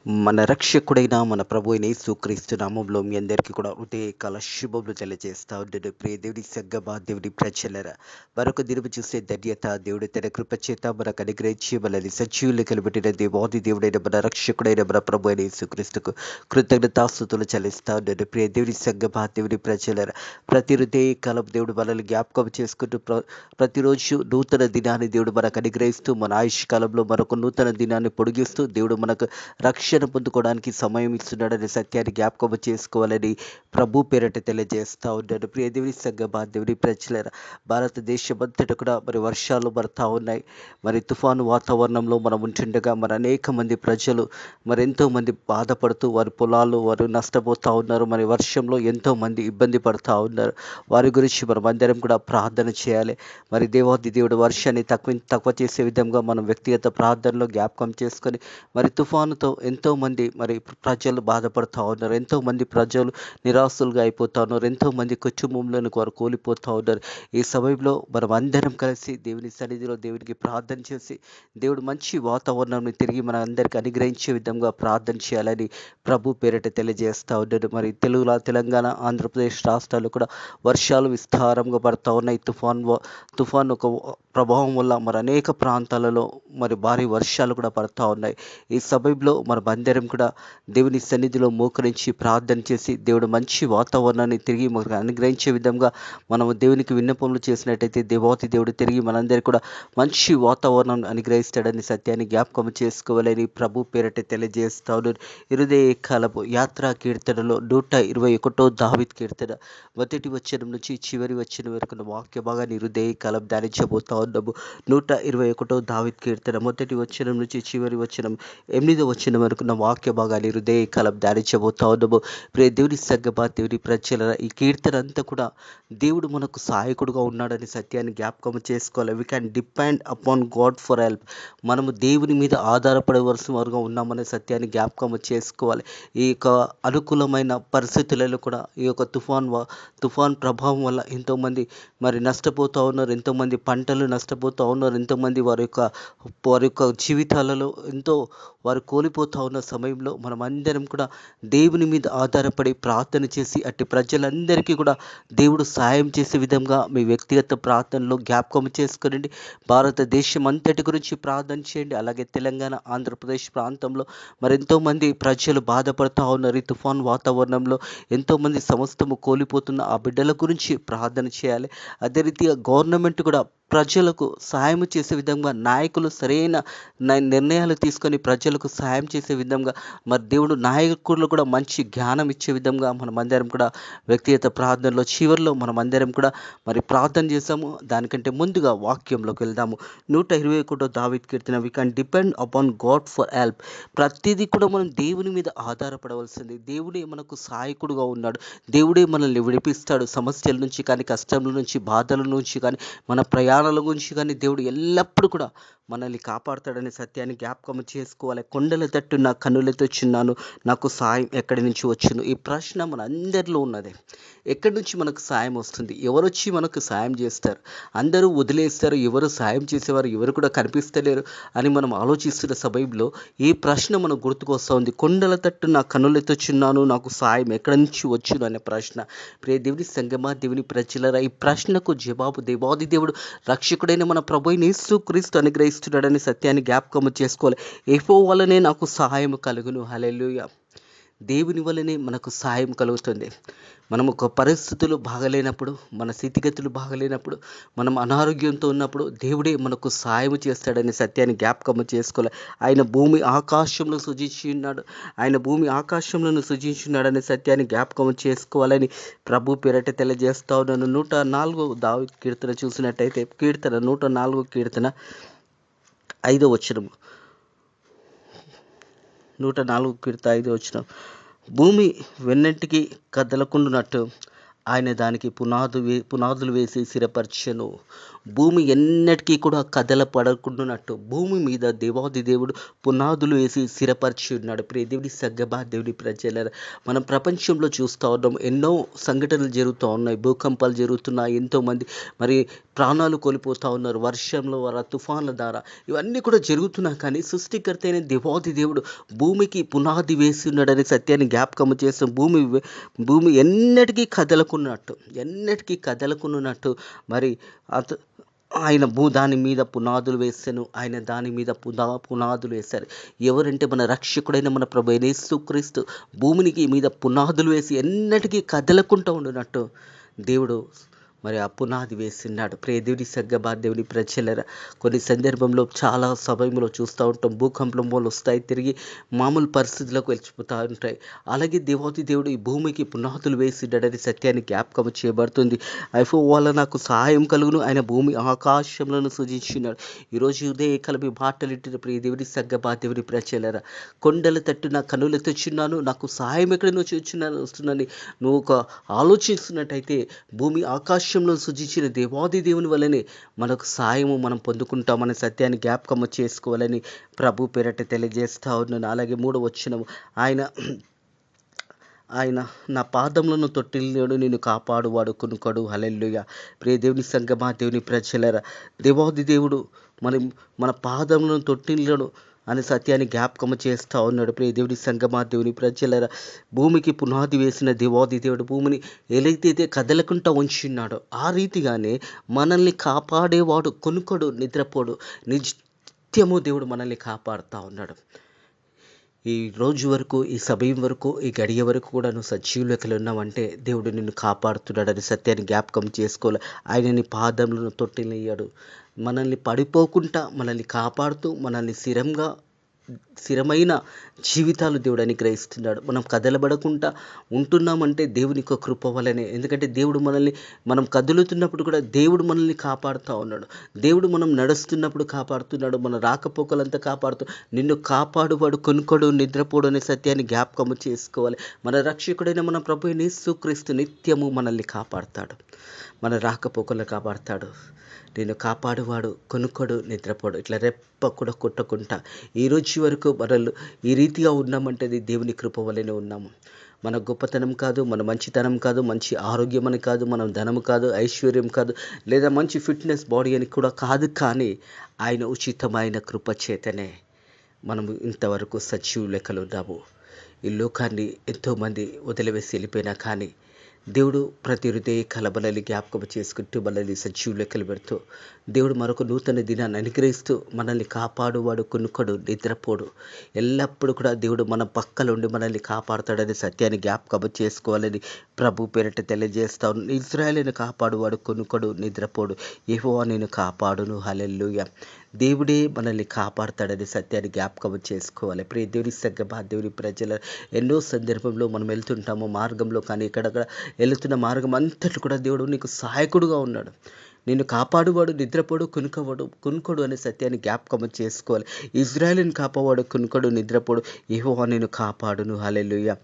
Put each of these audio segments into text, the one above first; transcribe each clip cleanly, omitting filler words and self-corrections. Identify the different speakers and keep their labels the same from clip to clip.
Speaker 1: మన రక్షకుడైన మన ప్రభు అయిన యేసుక్రీస్తు నామంలో మీ అందరికీ కూడా ఉదయకాల శుభములు తెలియజేస్తా ఉన్నాను. ప్రియ దేవుడి సంగమా, దేవుడి ప్రజలరా, మరొక దినము చూసే ధన్యత దేవుడు తన కృప చేత మనకు అనుగ్రహించి మనల్ని సజీవులు కలబెట్టిన దేవాది దేవుడైన మన రక్షకుడైన మన ప్రభు అయిన యేసుక్రీస్తుకు కృతజ్ఞతాస్తుతులు చెల్లిస్తా ఉన్నాను. ప్రియ దేవుడి సంగమా, దేవుడి ప్రజలరా, ప్రతి హృదయకాలం దేవుడు మనల్ని జ్ఞాపకం చేసుకుంటూ ప్రతిరోజు నూతన దినాన్ని దేవుడు మనకు అనుగ్రహిస్తూ మన ఆయుష్ కాలంలో మరొక నూతన దినాన్ని పొడిగిస్తూ దేవుడు మనకు రక్షణ పొందుకోవడానికి సమయం ఇస్తున్నాడనే సత్యాన్ని జ్ఞాపకం చేసుకోవాలని ప్రభు పేరట తెలియజేస్తూ ఉన్నాడు. ప్రియ దేవుని సంగమా, దేవుని ప్రజలరా, భారతదేశం అంతటా కూడా మరి వర్షాలు పడతా ఉన్నాయి. మరి తుఫాను వాతావరణంలో మనం ఉంటుండగా మరి అనేక మంది ప్రజలు మరి ఎంతో మంది బాధపడుతూ వారి పొలాలు వారు నష్టపోతూ ఉన్నారు. మరి వర్షంలో ఎంతో మంది ఇబ్బంది పడుతూ ఉన్నారు. వారి గురించి మనం అందరం కూడా ప్రార్థన చేయాలి. మరి దేవాది దేవుడు వర్షాన్ని తక్కువ చేసే విధంగా మనం వ్యక్తిగత ప్రార్థనలో జ్ఞాపకం చేసుకొని మరి తుఫానుతో ఎంతోమంది మరి ప్రజలు బాధపడుతూ ఉన్నారు. ఎంతోమంది ప్రజలు నిరాశలుగా అయిపోతూ ఉన్నారు. ఎంతోమంది కుటుంబంలోని వారు కోల్పోతూ ఉన్నారు. ఈ సమయంలో మనం అందరం కలిసి దేవుని సన్నిధిలో దేవునికి ప్రార్థన చేసి దేవుడు మంచి వాతావరణాన్ని తిరిగి మన అందరికీ అనుగ్రహించే విధంగా ప్రార్థన చేయాలని ప్రభు పేరిట తెలియజేస్తూ ఉన్నాడు. మరి తెలంగాణ, ఆంధ్రప్రదేశ్ రాష్ట్రాలు కూడా వర్షాలు విస్తారంగా పడుతూ ఉన్నాయి. తుఫాన్ ఒక ప్రభావం వల్ల మరి అనేక ప్రాంతాలలో మరి భారీ వర్షాలు కూడా పడుతూ ఉన్నాయి. ఈ సమయంలో మనం అందరం కూడా దేవుని సన్నిధిలో మోకరించి ప్రార్థన చేసి దేవుడు మంచి వాతావరణాన్ని తిరిగి మనకు అనుగ్రహించే విధంగా మనము దేవునికి విన్నపములు చేసినట్టయితే దేవాతి దేవుడు తిరిగి మనందరికీ కూడా మంచి వాతావరణం అనుగ్రహిస్తాడని సత్యాన్ని జ్ఞాపకం చేసుకోవాలని ప్రభు పేరట తెలియజేస్తాను. హృదయ కాలపు యాత్రా కీర్తనలో 121 దావీదు కీర్తన మొదటి వచనం నుంచి చివరి వచనం వరకు వాక్య భాగాన్ని హృదయ కాలం ధ్యానించబోతా ఉన్నాము. 121 దావీదు కీర్తన మొదటి వచనం నుంచి చివరి వచనం 8వ వచనం వరకు వాక్య భాగాన్ని హృదయ కాలం ధ్యానించబోతా ఉన్నాము. ప్రియ దేవుని సంగమా, దేవుని ప్రజల, ఈ కీర్తన అంతా కూడా దేవుడు మనకు సహాయకుడుగా ఉన్నాడని సత్యాన్ని జ్ఞాపకం చేసుకోవాలి. We can depend upon God for help. మనము దేవుని మీద ఆధారపడవలసిన వారుగా ఉన్నామనే సత్యాన్ని జ్ఞాపకం చేసుకోవాలి. ఈ యొక్క అనుకూలమైన పరిస్థితులలో కూడా ఈ యొక్క తుఫాన్ ప్రభావం వల్ల ఎంతోమంది మరి నష్టపోతూ ఉన్నారు. ఎంతోమంది పంటలు నష్టపోతూ ఉన్నారు. ఎంతోమంది వారి యొక్క జీవితాలలో ఎంతో వారు కోల్పోతూ ఉన్న సమయంలో మనం అందరం కూడా దేవుని మీద ఆధారపడి ప్రార్థన చేసి అట్టి ప్రజలందరికీ కూడా దేవుడు సాయం చేసే విధంగా మీ వ్యక్తిగత ప్రార్థనలో జ్ఞాపకం చేసుకోనండి. భారతదేశం అంతటి గురించి ప్రార్థన చేయండి. అలాగే తెలంగాణ, ఆంధ్రప్రదేశ్ ప్రాంతంలో మరి ఎంతోమంది ప్రజలు బాధపడుతూ ఉన్నారు. ఈ తుఫాన్ వాతావరణంలో ఎంతోమంది సమస్తము కోల్పోతున్న ఆ బిడ్డల గురించి ప్రార్థన చేయాలి. అదే రీతిగా గవర్నమెంట్ కూడా ప్రజలకు సహాయం చేసే విధంగా నాయకులు సరైన నిర్ణయాలు తీసుకొని ప్రజలకు సహాయం చేసే విధంగా మరి దేవుడు నాయకులు కూడా మంచి జ్ఞానం ఇచ్చే విధంగా మనం అందరం కూడా వ్యక్తిగత ప్రార్థనలో చివరిలో మనం అందరం కూడా మరి ప్రార్థన చేసాము. దానికంటే ముందుగా వాక్యంలోకి వెళ్దాము. 121 దావీదు కీర్తన, we can depend upon God for help. ప్రతిదీ కూడా మనం దేవుని మీద ఆధారపడవలసింది. దేవుడే మనకు సహాయకుడుగా ఉన్నాడు. దేవుడే మనల్ని విడిపిస్తాడు సమస్యల నుంచి కానీ, కష్టముల నుంచి, బాధల నుంచి కానీ, మన ప్రయాణాల గురించి కానీ దేవుడు ఎల్లప్పుడూ కూడా మనల్ని కాపాడుతాడనే సత్యాన్ని జ్ఞాపకం చేసుకోవాలి. కొండల తట్టు నా కన్నులతో చిన్నాను, నాకు సాయం ఎక్కడి నుంచి వచ్చును? ఈ ప్రశ్న మన అందరిలో ఉన్నది. ఎక్కడి నుంచి మనకు సాయం వస్తుంది? ఎవరొచ్చి మనకు సాయం చేస్తారు? అందరూ వదిలేస్తారు. ఎవరు సాయం చేసేవారు ఎవరు కూడా కనిపిస్తలేరు అని మనం ఆలోచిస్తున్న సమయంలో ఈ ప్రశ్న మనకు గుర్తుకొస్తుంది. కొండల తట్టు నా కన్నులతో చిన్నాను, నాకు సాయం ఎక్కడి నుంచి వచ్చును అనే ప్రశ్న. ప్రియ దేవుని సంగమా, దేవుని ప్రజలరా, ఈ ప్రశ్నకు జవాబు దేవాది దేవుడు రక్షకుడైన మన ప్రభు యేసుక్రీస్తు అనుగ్రహిస్తున్నాడని సత్యాన్ని జ్ఞాపకం చేసుకోవాలి. యెహోవా వల్లనే నాకు సహాయం కలుగును. హల్లెలూయా. దేవుని వల్లనే మనకు సహాయం కలుగుతుంది. మనం ఒక పరిస్థితులు బాగలేనప్పుడు, మన స్థితిగతులు బాగలేనప్పుడు, మనం అనారోగ్యంతో ఉన్నప్పుడు దేవుడే మనకు సహాయం చేస్తాడనే సత్యాన్ని జ్ఞాపకం చేసుకోవాలి. ఆయన భూమి ఆకాశంలో సృజించున్నాడనే సత్యాన్ని జ్ఞాపకం చేసుకోవాలని ప్రభు పేరట తెలియజేస్తా ఉన్నాను. 104 దావీదు కీర్తన చూసినట్టయితే, 104 కీర్తన 5వ వచనం, 104 కీర్తన 5వ వచనం, భూమి వెన్నెంటికి కదలకుండునట్టు ఆయన దానికి పునాదులు వేసి స్థిరపరచెను. భూమి ఎన్నటికీ కూడా కదలపడకుండానట్టు భూమి మీద దేవాది దేవుడు పునాదులు వేసి స్థిరపరిచి ఉన్నాడు. ప్రియ దేవుడి సగ్గబా దేవుడి ప్రజలారా, మనం ప్రపంచంలో చూస్తూ ఉన్నాం, ఎన్నో సంఘటనలు జరుగుతూ ఉన్నాయి, భూకంపాలు జరుగుతున్నాయి, ఎంతోమంది మరి ప్రాణాలు కోల్పోతూ ఉన్నారు, వర్షంలో తుఫాన్ల ద్వారా ఇవన్నీ కూడా జరుగుతున్నాయి. కానీ సృష్టికర్త అయిన దేవాది దేవుడు భూమికి పునాది వేసి ఉన్నాడనే సత్యాన్ని జ్ఞాపకం చేస్తాం. భూమి ఎన్నటికీ కదలకున్నట్టు మరి ఆయన దాని మీద పునాదులు వేసాను. ఆయన దాని మీద పునాదులు వేశారు. ఎవరంటే మన రక్షకుడైన మన ప్రభువైన యేసుక్రీస్తు భూమికి మీద పునాదులు వేసి ఎన్నటికీ కదలకుండా ఉండునట్టు దేవుడు మరి ఆ పునాది వేసినాడు. ప్రియ దేవుడి సగ్గబా దేవుడి ప్రజలరా, కొన్ని సందర్భంలో చాలా సమయంలో చూస్తూ ఉంటాం, భూకంపంలో వస్తాయి, తిరిగి మామూలు పరిస్థితులకు వెళ్ళిపోతూ ఉంటాయి. అలాగే దేవాది దేవుడు ఈ భూమికి పునాదులు వేసినాడని సత్యాన్ని జ్ఞాపకం చేయబడుతుంది. వల్ల నాకు సహాయం కలుగును, ఆయన భూమి ఆకాశంలో సృజించినాడు. ఈరోజు ఉదయ కలిపి మాటలిట్టిన ప్రియ దేవుడి సగ్గబా దేవుడి ప్రజలరా, కొండల తట్టు నా కనులు తెచ్చున్నాను, నాకు సహాయం ఎక్కడి నుంచి వస్తుందని నువ్వు ఒక ఆలోచిస్తున్నట్టయితే భూమి ఆకాశంలో సృజించిన దేవాది దేవుని వల్లనే మనకు సాయము మనం పొందుకుంటామనే సత్యాన్ని జ్ఞాపకము చేసుకోవాలని ప్రభు పేరట తెలియజేస్తా ఉన్నాను. అలాగే 3వ వచనం, ఆయన నా పాదములను తొట్టిల్లాడు, నేను కాపాడువాడు కొనుకడు. హల్లెలూయా. ప్రియ దేవుని సంగమా దేవుని ప్రజలరా, దేవాది దేవుడు మన పాదములను తొట్టిల్లాడు అనే సత్యాన్ని జ్ఞాపకము చేస్తూ ఉన్నాడు. ప్రియ దేవుడి సంగమా దేవుని ప్రజలరా, భూమికి పునాది వేసిన దేవాది దేవుడు భూమిని ఏదైతే కదలకుండా ఉంచున్నాడో ఆ రీతిగానే మనల్ని కాపాడేవాడు కొనుకడు, నిద్రపోడు. నిత్యము దేవుడు మనల్ని కాపాడుతూ ఉన్నాడు. ఈ రోజు వరకు, ఈ సమయం వరకు, ఈ గడియ వరకు కూడా నువ్వు సజీవులకలు ఉన్నావంటే దేవుడు నిన్ను కాపాడుతున్నాడని సత్యాన్ని జ్ఞాపకం చేసుకోవాలి. ఆయన నీ పాదములను తొట్టిల్లాడు, మనల్ని పడిపోకుండా మనల్ని కాపాడుతూ మనల్ని స్థిరమైన జీవితాలు దేవుడు అనుగ్రహిస్తున్నాడు. మనం కదలబడకుండా ఉంటున్నామంటే దేవుని యొక్క కృప వల్లనే. ఎందుకంటే దేవుడు మనం కదులుతున్నప్పుడు కూడా దేవుడు మనల్ని కాపాడుతూ ఉన్నాడు. దేవుడు మనం నడుస్తున్నప్పుడు కాపాడుతున్నాడు. మన రాకపోకలంతా కాపాడుతూ నిన్ను కాపాడువాడు కొనుకోడు, నిద్రపోడు అనే సత్యాన్ని జ్ఞాపకము చేసుకోవాలి. మన రక్షకుడైన మన ప్రభువైన యేసుక్రీస్తు నిత్యము మనల్ని కాపాడుతాడు, మన రాకపోకలను కాపాడుతాడు. నేను కాపాడువాడు కొనుక్కోడు, నిద్రపోడు. ఇట్లా రెప్ప కూడా కొట్టకుండా ఈ రోజు వరకు మనల్ని ఈ రీతిగా ఉన్నామంటే అది దేవుని కృప వల్లనే ఉన్నాము. మన గొప్పతనం కాదు, మన మంచితనం కాదు, మంచి ఆరోగ్యం అని కాదు, మనం ధనము కాదు, ఐశ్వర్యం కాదు, లేదా మంచి ఫిట్నెస్ బాడీ అని కూడా కాదు. కానీ ఆయన ఉచితమైన కృప చేతనే మనము ఇంతవరకు సజీవు లెక్కలు ఉన్నాము. ఈ లోకాన్ని ఎంతోమంది వదిలివేసి వెళ్ళిపోయినా కానీ దేవుడు ప్రతి హృదయ కలబలని జ్ఞాపకం చేసుకుంటూ మనల్ని సజీవు లెక్కలు పెడుతూ దేవుడు మరొక నూతన దినాన్ని అనుగ్రహిస్తూ మనల్ని కాపాడువాడు కొనుక్కడు, నిద్రపోడు. ఎల్లప్పుడూ కూడా దేవుడు మన పక్కన ఉండి మనల్ని కాపాడుతాడని సత్యాన్ని జ్ఞాపకం చేసుకోవాలని ప్రభు పేరిట తెలియజేస్తా ఉన్నాను. ఇశ్రాయేలును కాపాడువాడు కొనుక్కడు, నిద్రపోడు. యెహోవా నేను కాపాడును. హల్లెలూయా. దేవుడే మనల్ని కాపాడుతాడని సత్యాన్ని జ్ఞాపకం చేసుకోవాలి. ప్రియ దేవుని సగ్గమా దేవుని ప్రజల, ఎన్నో సందర్భంలో మనం వెళ్తుంటాము మార్గంలో, కానీ ఇక్కడక్కడ వెళుతున్న మార్గం అంతట్లో కూడా దేవుడు నీకు సహాయకుడుగా ఉన్నాడు. నిన్ను కాపాడువాడు నిద్రపోడు, కొనుకోడు అనే సత్యాన్ని జ్ఞాపకం చేసుకోవాలి. ఇశ్రాయేలును కాపాడువాడు కొనుకోడు, నిద్రపోడు. యెహోవా నేను కాపాడును. హల్లెలూయా.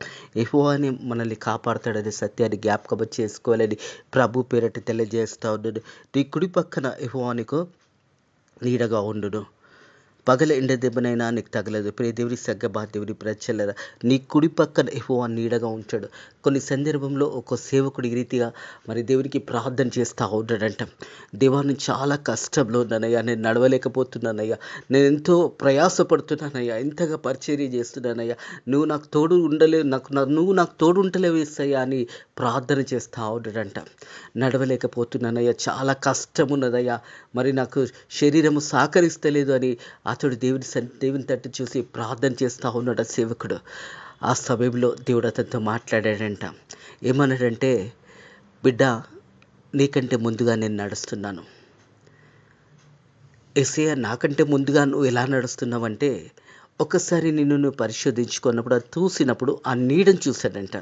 Speaker 1: యెహోవాని మనల్ని కాపాడుతాడనే సత్యాన్ని జ్ఞాపకం చేసుకోవాలని ప్రభు పేరట తెలియజేస్తా ఉన్నాడు. నీ కుడి పక్కన యెహోవా నీకు నీడగా ఉండును, పగల ఎండ దెబ్బనైనా నీకు తగలదు. ప్రియ దేవుడి సగ్గమా దేవుడి ప్రజలరా, నీ కుడి పక్కన యెహోవా నీడగా ఉంటాడు. కొన్ని సందర్భంలో ఒక సేవకుడి రీతిగా మరి దేవునికి ప్రార్థన చేస్తూ ఉంటాడంట. దేవాన్ని చాలా కష్టంలో ఉన్నానయ్యా, నేను నడవలేకపోతున్నానయ్యా, నేను ఎంతో ప్రయాసపడుతున్నానయ్యా, ఎంతగా పరిచర్య చేస్తున్నానయ్యా, నువ్వు నాకు తోడు ఉంటలేవు యేసయ్యా అని ప్రార్థన చేస్తూ ఉంటాడంట. నడవలేకపోతున్నానయ్యా, చాలా కష్టం ఉన్నదయ్యా, మరి నాకు శరీరము సహకరిస్తలేదు అని అతడు దేవుని తట్టు చూసి ప్రార్థన చేస్తూ ఉన్నాడు సేవకుడు. ఆ సమయంలో దేవుడు అతనితో మాట్లాడాడంట. ఏమన్నాడంటే, బిడ్డ, నీకంటే ముందుగా నేను నడుస్తున్నాను. యేసయ్య, నాకంటే ముందుగా నువ్వు ఎలా నడుస్తున్నావంటే, ఒకసారి నువ్వు పరిశోధించుకున్నప్పుడు, అది చూసినప్పుడు ఆ నీడను చూశాడంట.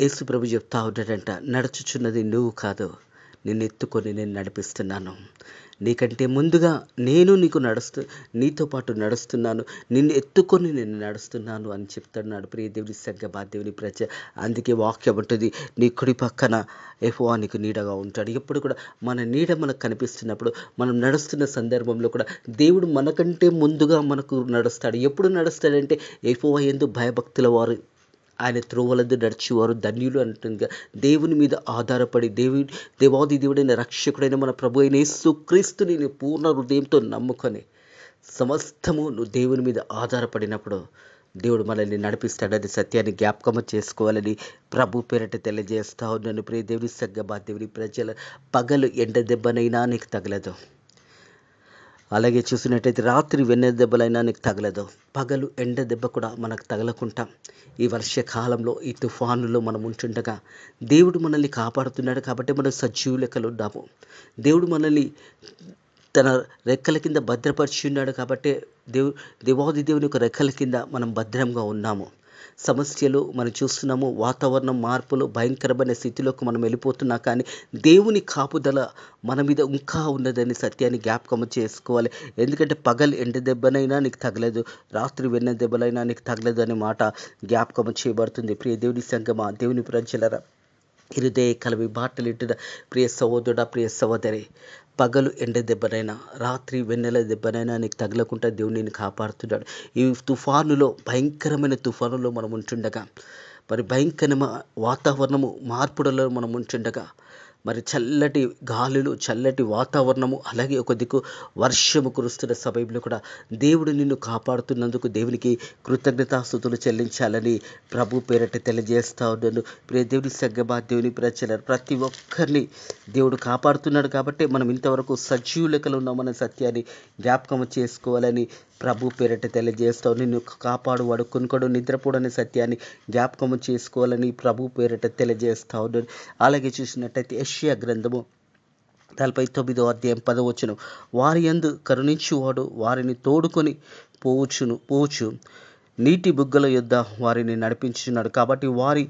Speaker 1: యేసు ప్రభు చెప్తా ఉన్నాడంట, నడుచుచున్నది నువ్వు కాదు, నిన్ను ఎత్తుకొని నేను నడిపిస్తున్నాను. నీకంటే ముందుగా నేను నీతో పాటు నడుస్తున్నాను, నిన్ను ఎత్తుకొని నేను నడుస్తున్నాను అని చెప్తున్నాడు. ప్రియ దేవుని సంగమా, దేవుని ప్రజ, అందుకే వాక్యం ఉంటుంది, నీ కుడి పక్కన యెహోవా నీకు నీడగా ఉంటాడు. ఎప్పుడు కూడా మన నీడ మనకు కనిపిస్తున్నప్పుడు, మనం నడుస్తున్న సందర్భంలో కూడా దేవుడు మనకంటే ముందుగా మనకు నడుస్తాడు. ఎప్పుడు నడుస్తాడంటే యెహోవా యందు భయభక్తుల వారు, ఆయన త్రోవలందు నడిచేవారు ధన్యులు అంటుందిగా. దేవుని మీద ఆధారపడి దేవాది దేవుడైన రక్షకుడైన మన ప్రభు అయిన యేసుక్రీస్తుని నీ పూర్ణ హృదయంతో నమ్ముకొని సమస్తము నువ్వు దేవుని మీద ఆధారపడినప్పుడు దేవుడు మనల్ని నడిపిస్తాడని సత్యాన్ని జ్ఞాపకం చేసుకోవాలని ప్రభు పేరట తెలియజేస్తా ఉన్నాను. ప్రియ దేవుని సంగమా, దేవుని ప్రజల, పగలు ఎండ దెబ్బనైనా నీకు తగలదు. అలాగే చూసినట్టయితే రాత్రి వెన్నె దెబ్బలైనా నీకు తగలదు. పగలు ఎండ దెబ్బ కూడా మనకు తగలకుండా ఈ వర్షకాలంలో, ఈ తుఫానులో మనం ఉంటుండగా దేవుడు మనల్ని కాపాడుతున్నాడు కాబట్టి మనం సజీవ లెక్కలు ఉన్నాము. దేవుడు మనల్ని తన రెక్కల కింద భద్రపరిచి ఉన్నాడు కాబట్టి దేవాది దేవుని యొక్క రెక్కల కింద మనం భద్రంగా ఉన్నాము. సమస్యలు మనం చూస్తున్నాము, వాతావరణం మార్పులు, భయంకరమైన స్థితిలోకి మనం వెళ్ళిపోతున్నా కానీ దేవుని కాపుదల మన మీద ఇంకా ఉన్నదని సత్యాన్ని జ్ఞాపకం చేసుకోవాలి. ఎందుకంటే పగలు ఎండ దెబ్బనైనా నీకు తగలేదు, రాత్రి వెన్న దెబ్బలైనా నీకు తగలేదు అనే మాట జ్ఞాపకం చేయబడుతుంది. ప్రియ దేవుని సంగమా, దేవుని ప్రజలరా, హృదయ కలవి బాటలింటున్న ప్రియ సహోదరుడా, ప్రియ సహోదరి, పగలు ఎండ దెబ్బనైనా రాత్రి వెన్నెల దెబ్బనైనా నీకు తగలకుండా దేవుడు నిన్ను కాపాడుతున్నాడు. ఈ తుఫానులో, భయంకరమైన తుఫానులో మనం ఉంటుండగా, మరి భయంకరమైన వాతావరణము మార్పులలో మనం ఉంటుండగా, మరి చల్లటి గాలులు, చల్లటి వాతావరణము, అలాగే ఒక దిక్కు వర్షము కురుస్తున్న సమయంలో కూడా దేవుడు నిన్ను కాపాడుతున్నందుకు దేవునికి కృతజ్ఞతాస్తుతులు చెల్లించాలని ప్రభు పేరట తెలియజేస్తా ఉన్నాను. ప్రియ దేవుని సంగమా, దేవుని ప్రజలు, ప్రతి ఒక్కరిని దేవుడు కాపాడుతున్నాడు కాబట్టి మనం ఇంతవరకు సజీవ లెక్కలు ఉన్నామన్న సత్యాన్ని జ్ఞాపకం చేసుకోవాలని ప్రభు పేరట తెలియజేస్తావు. నిన్ను కాపాడువాడు కొనుకడు నిద్రపోడనే సత్యాన్ని జ్ఞాపకం చేసుకోవాలని ప్రభు పేరట తెలియజేస్తా ఉన్నాను. అలాగే చూసినట్టయితే యెషయా గ్రంథము 49వ అధ్యాయం 10వ వచనం, వారి యందు కరుణించువాడు వారిని తోడుకొని పోవచ్చు, నీటి బుగ్గల యొద్ద వారిని నడిపించున్నాడు కాబట్టి వారి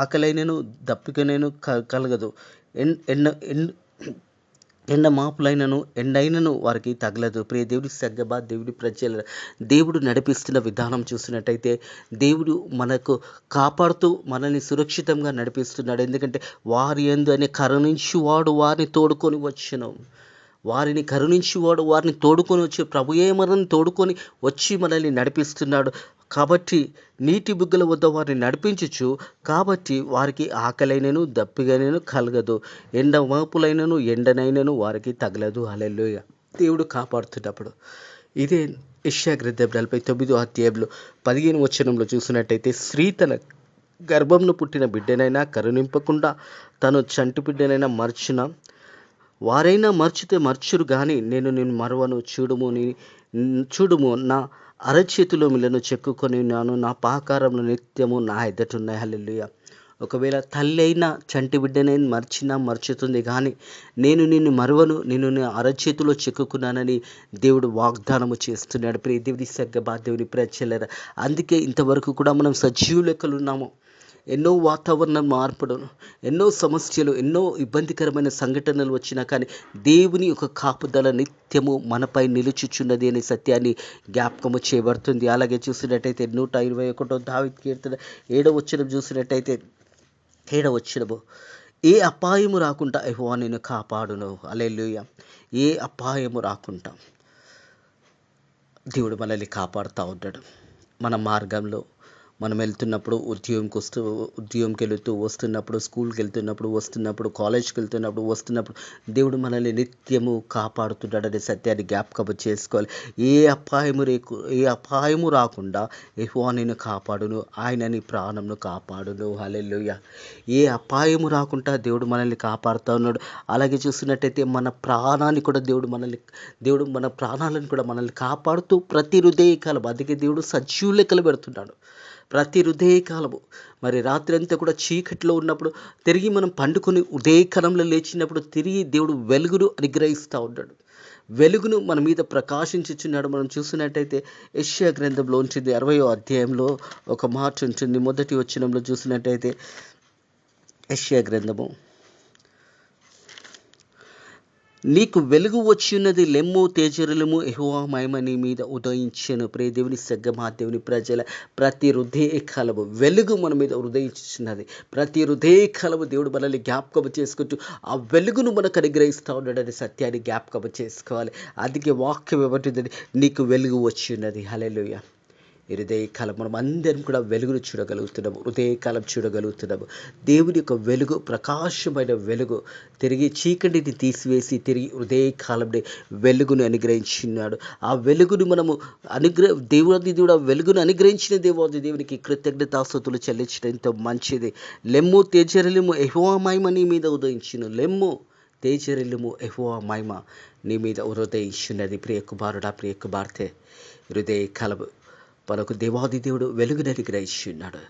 Speaker 1: ఆకలైనను దప్పికనైనా కలగదు, ఎండ మాపులైనను ఎండైనను వారికి తగలదు. ప్రియ దేవుడి సంగమా, దేవుడి ప్రజల, దేవుడు నడిపిస్తున్న విధానం చూసినట్టయితే దేవుడు మనకు కాపాడుతూ మనల్ని సురక్షితంగా నడిపిస్తున్నాడు. ఎందుకంటే వారి యందు అనే కరుణించువాడు వారిని తోడుకొని వచ్చును, వారిని కరుణించువాడు వారిని తోడుకొని వచ్చి ప్రభుయే మనల్ని తోడుకొని వచ్చి మనల్ని నడిపిస్తున్నాడు. కాబట్టి నీటి బుగ్గల వద్ద వారిని నడిపించచ్చు కాబట్టి వారికి ఆకలైనను దప్పిగైనను కలగదు, ఎండ వాపులైనను ఎండనైనను వారికి తగలదు. హల్లెలూయా. దేవుడు కాపాడుతున్నప్పుడు ఇదే యెషయా గ్రంథం 49వ అధ్యాయంలో 15వ వచనంలో చూసినట్టయితే, స్త్రీ తన గర్భంలో పుట్టిన బిడ్డనైనా కరుణింపకుండా తను చంటి బిడ్డనైనా మర్చిన వారైనా మర్చితే మర్చురు గాని నేను నిన్ను మరువను, చూడుము నా అరచేతిలో మిలను చెక్కుకొని ఉన్నాను, నా పాకారంలో నిత్యము నా ఎదుటున్నాయి. హల్లెలూయా. ఒకవేళ తల్లి అయినా చంటి బిడ్డనైనా మర్చుతుంది కానీ నేను నిన్ను మరువను, నిన్ను నా అరచేతిలో చెక్కుకున్నానని దేవుడు వాగ్దానము చేస్తున్నాడు. ప్రియ దేవుని సంగమా, దేవుని ప్రజలారా, అందుకే ఇంతవరకు కూడా మనం సజీవ లెక్కలు ఉన్నాము. ఎన్నో వాతావరణ మార్పులు, ఎన్నో సమస్యలు, ఎన్నో ఇబ్బందికరమైన సంఘటనలు వచ్చినా కానీ దేవుని యొక్క కాపుదల నిత్యము మనపై నిలుచుచున్నది అనే సత్యాన్ని జ్ఞాపకము చేయబడుతుంది. అలాగే చూసినట్టయితే 121వ దావీదు కీర్తన 7వ వచనం చూసినట్టయితే, 7వ వచనము, ఏ అపాయము రాకుండా యెహోవా నిన్ను కాపాడును. హల్లెలూయా. ఏ అపాయము రాకుండా దేవుడు మనల్ని కాపాడుతూ ఉంటాడు. మన మార్గంలో మనం వెళ్తున్నప్పుడు, ఉద్యోగంకి వెళుతూ వస్తున్నప్పుడు, స్కూల్కి వస్తున్నప్పుడు, కాలేజ్కి వస్తున్నప్పుడు దేవుడు మనల్ని నిత్యము కాపాడుతున్నాడనే సత్యాన్ని జ్ఞాపకం చేసుకోవాలి. ఏ అపాయము రాకుండా యెహోవా నిన్ను కాపాడును, ఆయన నీ ప్రాణంను కాపాడును. హల్లెలూయా. ఏ అపాయము రాకుండా దేవుడు మనల్ని కాపాడుతూ ఉన్నాడు. అలాగే చూస్తున్నట్టయితే మన ప్రాణాన్ని కూడా దేవుడు మన ప్రాణాలను కూడా మనల్ని కాపాడుతూ ప్రతి హృదయకాలం, అందుకే దేవుడు సజీవ లెక్కలు పెడుతున్నాడు. ప్రతి హృదయకాలము, మరి రాత్రి అంతా కూడా చీకట్లో ఉన్నప్పుడు తిరిగి మనం పండుకొని ఉదయకాలంలో లేచినప్పుడు తిరిగి దేవుడు వెలుగును అనుగ్రహిస్తూ ఉన్నాడు. వెలుగును మన మీద ప్రకాశించుచున్నాడు. మనం చూసినట్టయితే యెషయా గ్రంథంలో ఉంటుంది 60వ అధ్యాయంలో ఒక మాట ఉంటుంది. మొదటి వచనంలో చూసినట్టయితే యెషయా గ్రంథము నీకు వెలుగు వచ్చియున్నది, లెమ్ము తేజరిల్లుము, యెహోవా మహిమ నీ మీద ఉదయించెను. ప్రియ దేవుని సంగమా, దేవుని ప్రజల ప్రతి హృదయకాలము వెలుగు మన మీద ఉదయించుచున్నది. ప్రతి హృదయకాలము దేవుడు మనల్ని జ్ఞాపకం చేసుకుంటూ ఆ వెలుగును మనకు అనుగ్రహిస్తూ ఉన్నాడనే సత్యాన్ని జ్ఞాపకం చేసుకోవాలి. అందుకే వాక్యం ఏమంటుందని, నీకు వెలుగు వచ్చియున్నది. హల్లెలూయా. హృదయకాలం మనం అందరం కూడా వెలుగును చూడగలుగుతున్నాము, హృదయకాలం చూడగలుగుతున్నాము. దేవుని యొక్క వెలుగు, ప్రకాశమైన వెలుగు తిరిగి చీకటిని తీసివేసి తిరిగి హృదయకాలంలో వెలుగును అనుగ్రహించినాడు. ఆ వెలుగును మనము దేవుడు ఆ వెలుగును అనుగ్రహించిన దేవునికి కృతజ్ఞతాస్తుతులు చెల్లించడం ఎంతో మంచిది. లెమ్ము తేజరిల్లుము, యెహోవా మహిమ నీ మీద ఉదయించును. లెమ్ము తేజరిల్లుము, యెహోవా మహిమ నీ మీద ఉదయించున్నది. ప్రియ కుమారుడా, ప్రియ కుమార్తె, హృదయకాలము మనకు దేవాది దేవుడు వెలుగును అనుగ్రహించున్నాడు.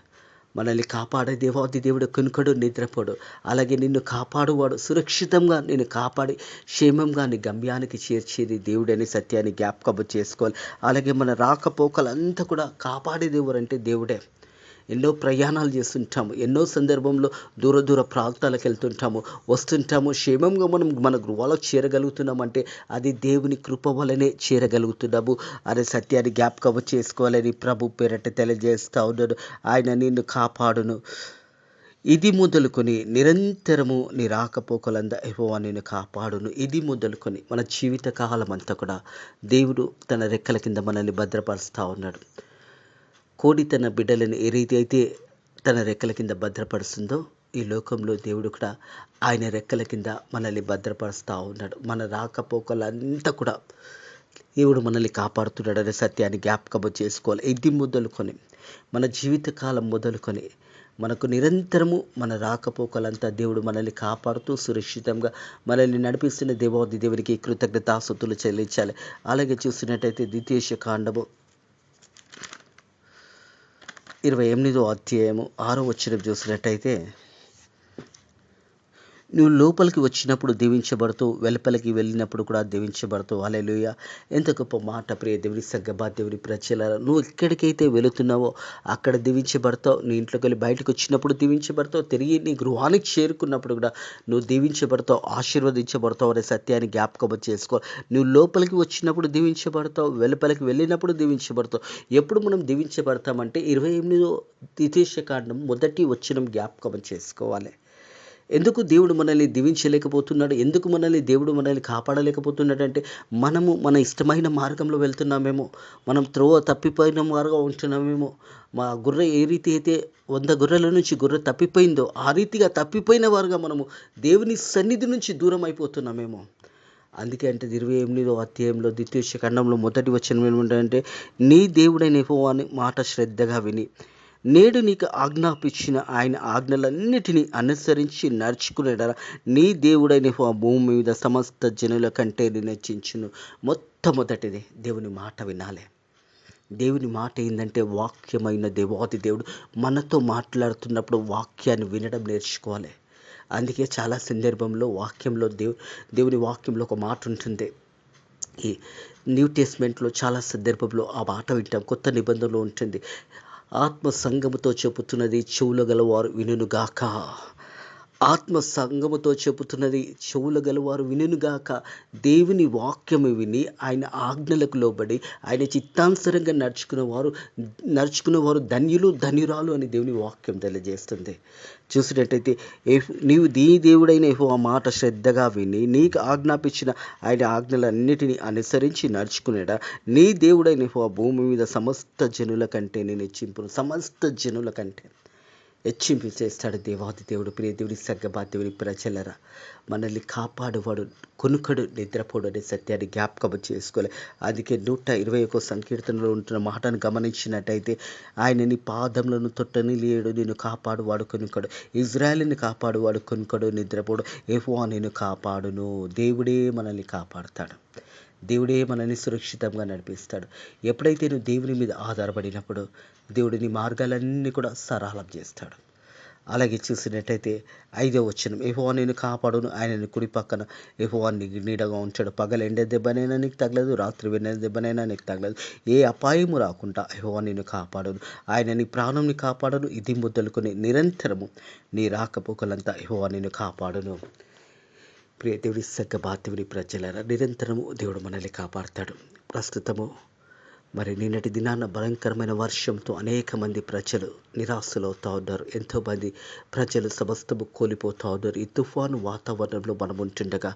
Speaker 1: మనల్ని కాపాడే దేవాది దేవుడు కునుకడు, నిద్రపోడు. అలాగే నిన్ను కాపాడువాడు, సురక్షితంగా నిన్ను కాపాడి క్షేమంగా నీ గమ్యానికి చేర్చేది దేవుడని సత్యాన్ని జ్ఞాపకం చేసుకోవాలి. అలాగే మన రాకపోకలంతా కూడా కాపాడే దేవుడు అంటే దేవుడే. ఎన్నో ప్రయాణాలు చేస్తుంటాము, ఎన్నో సందర్భంలో దూర ప్రాంతాలకు వెళ్తుంటాము, వస్తుంటాము. క్షేమంగా మనం మన గృహాలకు చేరగలుగుతున్నామంటే అది దేవుని కృప వలనే చేరగలుగుతున్నాము అనే సత్యాన్ని జ్ఞాపకం చేసుకోవాలని ప్రభు పేరట తెలియజేస్తూ ఉన్నాడు. ఆయన నిన్ను కాపాడును. ఇది మొదలుకొని నిరంతరము నీ రాకపోకలందా యెహోవా నిన్ను కాపాడును. ఇది మొదలుకొని మన జీవిత కాలం అంతా కూడా దేవుడు తన రెక్కల కింద మనల్ని భద్రపరుస్తూ ఉన్నాడు. కోడి తన బిడ్డలను ఏ రీతి అయితే తన రెక్కల కింద భద్రపరుస్తుందో, ఈ లోకంలో దేవుడు కూడా ఆయన రెక్కల కింద మనల్ని భద్రపరుస్తూ ఉన్నాడు. మన రాకపోకలంతా కూడా దేవుడు మనల్ని కాపాడుతున్నాడు అనే సత్యాన్ని జ్ఞాపకం చేసుకోవాలి. ఇది మొదలుకొని మన జీవితకాలం మొదలుకొని మనకు నిరంతరము మన రాకపోకలంతా దేవుడు మనల్ని కాపాడుతూ సురక్షితంగా మనల్ని నడిపిస్తున్న దేవాది దేవునికి కృతజ్ఞతాస్తుతులు చెల్లించాలి. అలాగే చూసినట్టయితే ద్వితీయోపదేశ కాండము 28వ అధ్యాయము 6వ వచనం చూసినట్టయితే, నువ్వు లోపలికి వచ్చినప్పుడు దీవించబడతావు, వెలుపలికి వెళ్ళినప్పుడు కూడా దీవించబడతావు. హల్లెలూయా. ఎంత గొప్ప మాట ప్రియ దేవుని సంగమా, దేవుని ప్రజలారా. నువ్వు ఎక్కడికైతే వెళుతున్నావో అక్కడ దీవించబడతావు. నీ ఇంట్లోకి వెళ్ళి బయటకు వచ్చినప్పుడు దీవించబడతావు. తిరిగి నీ గృహానికి చేరుకున్నప్పుడు కూడా నువ్వు దీవించబడతావు, ఆశీర్వదించబడతావు అనే సత్యాన్ని జ్ఞాపకం చేసుకో. నువ్వు లోపలికి వచ్చినప్పుడు దీవించబడతావు, వెలుపలికి వెళ్ళినప్పుడు దీవించబడతావు. ఎప్పుడు మనం దీవించబడతామంటే 28వ ద్వితీయోపదేశ కాండం 1వ వచనం జ్ఞాపకం చేసుకోవాలి. ఎందుకు దేవుడు మనల్ని దీవించలేకపోతున్నాడు, ఎందుకు దేవుడు మనల్ని కాపాడలేకపోతున్నాడు అంటే, మనము మన ఇష్టమైన మార్గంలో వెళ్తున్నామేమో, మనం త్రోవ తప్పిపోయిన వారుగా ఉంటున్నామేమో. మా గొర్రె ఏ రీతి అయితే 100 గొర్రెల నుంచి గొర్రె తప్పిపోయిందో ఆ రీతిగా తప్పిపోయిన వారుగా మనము దేవుని సన్నిధి నుంచి దూరం అయిపోతున్నామేమో. అందుకే అంటే 28వ అధ్యాయంలో ద్వితీయోపదేశ కాండంలో 1వ వచనం ఏమంటే, నీ దేవుడైన యెహోవా మాట శ్రద్ధగా విని నేడు నీకు ఆజ్ఞాపించిన ఆయన ఆజ్ఞలన్నిటినీ అనుసరించి నడుచుకునేలా నీ దేవుడైన యెహోవా భూమి మీద సమస్త జనుల కంటే నిన్ను హెచ్చించును. మొట్టమొదటిది దేవుని మాట వినాలి. దేవుని మాట ఏంటంటే, వాక్యమైన దేవాది దేవుడు మనతో మాట్లాడుతున్నప్పుడు వాక్యాన్ని వినడం నేర్చుకోవాలి. అందుకే చాలా సందర్భంలో వాక్యంలో దేవుని వాక్యంలో ఒక మాట ఉంటుంది. ఈ న్యూ టెస్ట్మెంట్లో చాలా సందర్భంలో ఆ మాట వింటాం. కొత్త నిబంధనలో ఉంటుంది, ఆత్మ సంగముతో చెబుతున్నది చెవులు గలవారు వినుగాక. ఆత్మ సంగముతో చెబుతున్నది చెవులు గలవారు వినుగాక. దేవుని వాక్యము విని ఆయన ఆజ్ఞలకు లోబడి ఆయన చిత్తానుసారంగా నడుచుకునేవారు ధన్యులు, ధన్యురాలు అని దేవుని వాక్యం తెలియజేస్తుంది. చూసినట్టయితే, నీవు దేవుడైన యెహోవా మాట శ్రద్ధగా విని నీకు ఆజ్ఞాపించిన ఆయన ఆజ్ఞలన్నిటినీ అనుసరించి నడుచుకునేడా నీ దేవుడైన యెహోవా భూమి మీద సమస్త జనుల కంటే నేను హెచ్చింపును. సమస్త జనుల కంటే హెచ్చింపు చేస్తాడు దేవాది దేవుడు. ప్రియ దేవుని సంగమా, దేవుని ప్రజలరా, మనల్ని కాపాడువాడు, కొనుకడు, నిద్రపోడు అనే సత్యాన్ని జ్ఞాపకం చేసుకోవాలి. అందుకే 121వ సంకీర్తనలో ఉంటున్న మాటను గమనించినట్టయితే, ఆయన నీ పాదములను తొట్టని లేడు, నేను కాపాడువాడు కొనుకడు, ఇజ్రాయేలుని కాపాడువాడు కొనుకడు, నిద్రపోడు, యెహోవా నేను కాపాడును. దేవుడే మనల్ని కాపాడుతాడు, దేవుడే మనల్ని సురక్షితంగా నడిపిస్తాడు. ఎప్పుడైతే నువ్వు దేవుని మీద ఆధారపడినప్పుడు దేవుడు నీ మార్గాలన్నీ కూడా సరళం చేస్తాడు. అలాగే చూసినట్టయితే 5వ వచనం, యెహోవా నేను కాపాడును, ఆయన కుడి పక్కన యెహోవా నీకు నీడగా ఉంచాడు. పగలు ఎండ దెబ్బనైనా నీకు తగలదు, రాత్రి వెన్నెల దెబ్బనైనా నీకు తగలదు. ఏ అపాయము రాకుండా యెహోవా నేను కాపాడును, ఆయన నీ ప్రాణంని కాపాడును. ఇది మొదలుకొని నిరంతరము నీ రాకపోకలంతా యెహోవా నేను కాపాడును. ప్రియ దేవుడి సగ్గ దేవుని ప్రజలారా, నిరంతరము దేవుడు మనల్ని కాపాడుతాడు. ప్రస్తుతము మరి నిన్నటి దినాన భయంకరమైన వర్షంతో అనేక మంది ప్రజలు నిరాశలవుతూ ఉన్నారు. ఎంతోమంది ప్రజలు సమస్తము కోల్పోతూ ఉన్నారు. ఈ తుఫాను వాతావరణంలో మనం ఉంటుండగా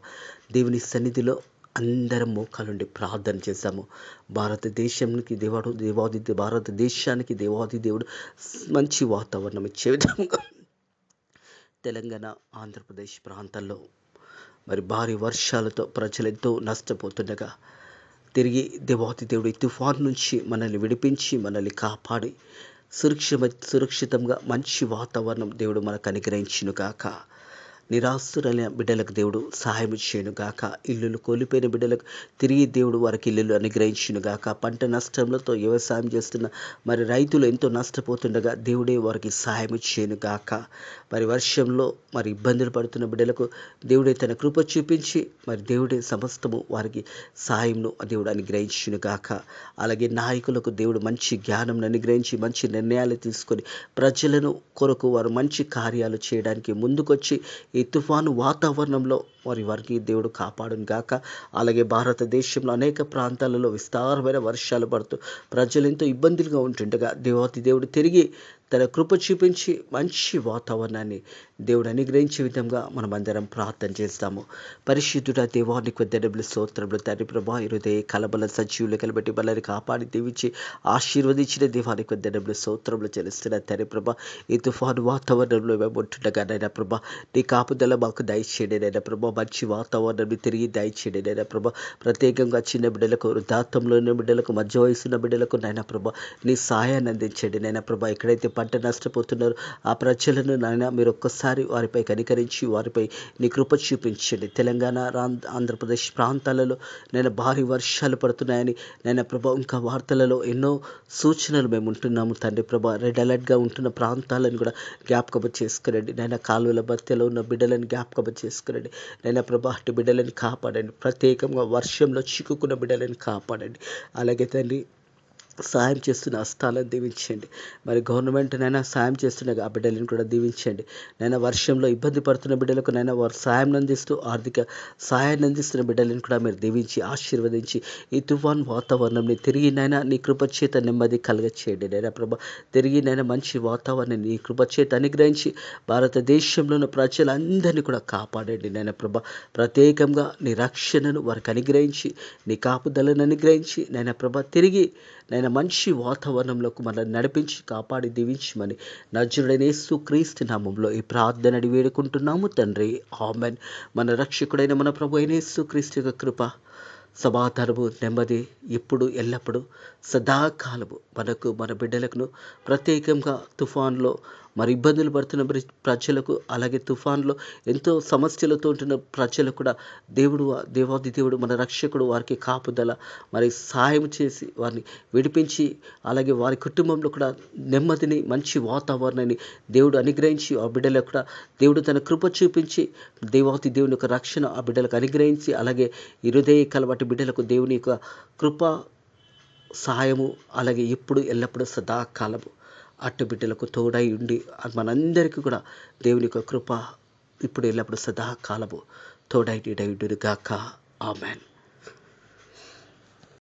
Speaker 1: దేవుని సన్నిధిలో అందరం మోకాలుండి ప్రార్థన చేశాము. భారతదేశానికి దేవుడు మంచి వాతావరణం ఇచ్చే విధంగా తెలంగాణ, ఆంధ్రప్రదేశ్ ప్రాంతాల్లో మరి భారీ వర్షాలతో ప్రజలు ఎంతో నష్టపోతుండగా తిరిగి దేవుడు ఈ తుఫాను నుంచి మనల్ని విడిపించి మనల్ని కాపాడి సురక్షితంగా మంచి వాతావరణం దేవుడు మనకు అనుగ్రహించును గాక. నిరాశ్రులైన బిడ్డలకు దేవుడు సహాయం చేయను గాక. ఇల్లులు కోల్పోయిన బిడ్డలకు తిరిగి దేవుడు వారికి ఇల్లులు అనుగ్రహించును గాక. పంట నష్టంలతో వ్యవసాయం చేస్తున్న మరి రైతులు ఎంతో నష్టపోతుండగా దేవుడే వారికి సహాయం చేయను గాక. మరి వర్షంలో మరి ఇబ్బందులు పడుతున్న బిడ్డలకు దేవుడే తన కృప చూపించి మరి దేవుడే సమస్తము వారికి సహాయంను దేవుడు అనుగ్రహించును గాక. అలాగే నాయకులకు దేవుడు మంచి జ్ఞానం అనుగ్రహించి మంచి నిర్ణయాలు తీసుకొని ప్రజలను కొరకు వారు మంచి కార్యాలు చేయడానికి ముందుకొచ్చి ఈ తుఫాను వాతావరణంలో వారికి దేవుడు కాపాడును గాక. అలాగే భారతదేశంలో అనేక ప్రాంతాలలో విస్తారమైన వర్షాలు పడుతూ ప్రజలు ఎంతో ఇబ్బందులుగా ఉంటుండగా దేవుడు తిరిగి తన కృప చూపించి మంచి వాతావరణాన్ని దేవుడు అనుగ్రహించే విధంగా మనమందరం ప్రార్థన చేస్తాము. పరిశుద్ధుడ దేవానికి వద్దనములు స్తోత్రములు తండ్రి ప్రభా. హృదయ కలబల సజీవులు కలబెట్టి బలని కాపాడి దీవించి ఆశీర్వదించిన దేవానికి వద్దనములు స్తోత్రములు చెల్లిస్తున్న తండ్రి ప్రభా. ఈ తుఫాను వాతావరణంలో మేము ఉంటుండగా నైనా ప్రభా నీ కాపుదల మాకు దయచేయండి నైనా ప్రభా. మంచి వాతావరణాన్ని తిరిగి దయచేయండి నైనా ప్రభా. ప్రత్యేకంగా చిన్న బిడ్డలకు, వృద్ధాత్వంలో ఉన్న బిడ్డలకు, మధ్య వయసున్న బిడ్డలకు నైనా ప్రభా నీ సహాయాన్ని అందించండి నైనా ప్రభా. ఎక్కడైతే పంట నష్టపోతున్నారు ఆ ప్రజలను నాయన మీరు ఒక్కసారి వారిపై కనికరించి వారిపై నీ కృప చూపించండి. తెలంగాణ, ఆంధ్రప్రదేశ్ ప్రాంతాలలో నేను భారీ వర్షాలు పడుతున్నాయని నేను ప్రభా ఇంకా వార్తలలో ఎన్నో సూచనలు మేము ఉంటున్నాము తండ్రి ప్రభా. రెడ్ అలర్ట్గా ఉంటున్న ప్రాంతాలను కూడా జ్ఞాపకం చేసుకురండి నేను. కాలువల మధ్యలో ఉన్న బిడ్డలను జ్ఞాపకం చేసుకురండి నేను ప్రభా. అటు బిడ్డలను కాపాడండి. ప్రత్యేకంగా వర్షంలో చిక్కుకున్న బిడ్డలను కాపాడండి. అలాగే తండ్రి సాయం చేస్తున్న హస్తాలను దీవించండి. మరి గవర్నమెంట్ నైనా సాయం చేస్తున్న ఆ బిడ్డలను కూడా దీవించండి నైనా. వర్షంలో ఇబ్బంది పడుతున్న బిడ్డలకు నైనా వారు సాయం అందిస్తూ ఆర్థిక సహాయాన్ని అందిస్తున్న బిడ్డలను కూడా మీరు దీవించి ఆశీర్వదించి ఈ తుఫాన్ వాతావరణంని తిరిగి నైనా నీ కృపచేత నెమ్మది కలగచేయండి నైనా ప్రభా. తిరిగి నైనా మంచి వాతావరణాన్ని నీ కృపచేత అనుగ్రహించి భారతదేశంలో ఉన్న ప్రజలందరినీ కూడా కాపాడండి నైనా ప్రభా. ప్రత్యేకంగా నీ రక్షణను వారికి అనుగ్రహించి నీ కాపుదలను అనుగ్రహించి నైనా ప్రభా తిరిగి నైనా మంచి వాతావరణంలోకి మనల్ని నడిపించి కాపాడి దీవించమని నజరుడైన యేసుక్రీస్తు నామములో ఈ ప్రార్థన అడిగి వేడుకుంటున్నాము తండ్రి. ఆమేన్. మన రక్షకుడైన మన ప్రభు అయిన యేసుక్రీస్తు యొక్క కృప, సమాధానము, నెమ్మది ఇప్పుడు ఎల్లప్పుడూ సదాకాలము మనకు మన బిడ్డలకు ప్రత్యేకంగా తుఫాన్లో మరి ఇబ్బందులు పడుతున్న ప్రజలకు, అలాగే తుఫాన్లో ఎంతో సమస్యలతో ఉంటున్న ప్రజలకు కూడా దేవాది దేవుడు మన రక్షకుడు వారికి కాపుదల మరి సహాయం చేసి వారిని విడిపించి అలాగే వారి కుటుంబంలో కూడా నెమ్మదిని మంచి వాతావరణాన్ని దేవుడు అనుగ్రహించి ఆ బిడ్డలకు కూడా దేవుడు తన కృప చూపించి దేవాది దేవుని యొక్క రక్షణ ఆ బిడ్డలకు అనుగ్రహించి అలాగే ఈ హృదయ కలవాటి బిడ్డలకు దేవుని యొక్క కృప సహాయము అలాగే ఇప్పుడు ఎల్లప్పుడూ సదాకాలము అట్టు బిడ్డలకు తోడై ఉండి మనందరికీ కూడా దేవుని యొక్క కృప ఇప్పుడు ఎల్లప్పుడూ సదాకాలము తోడై గాక. ఆమేన్.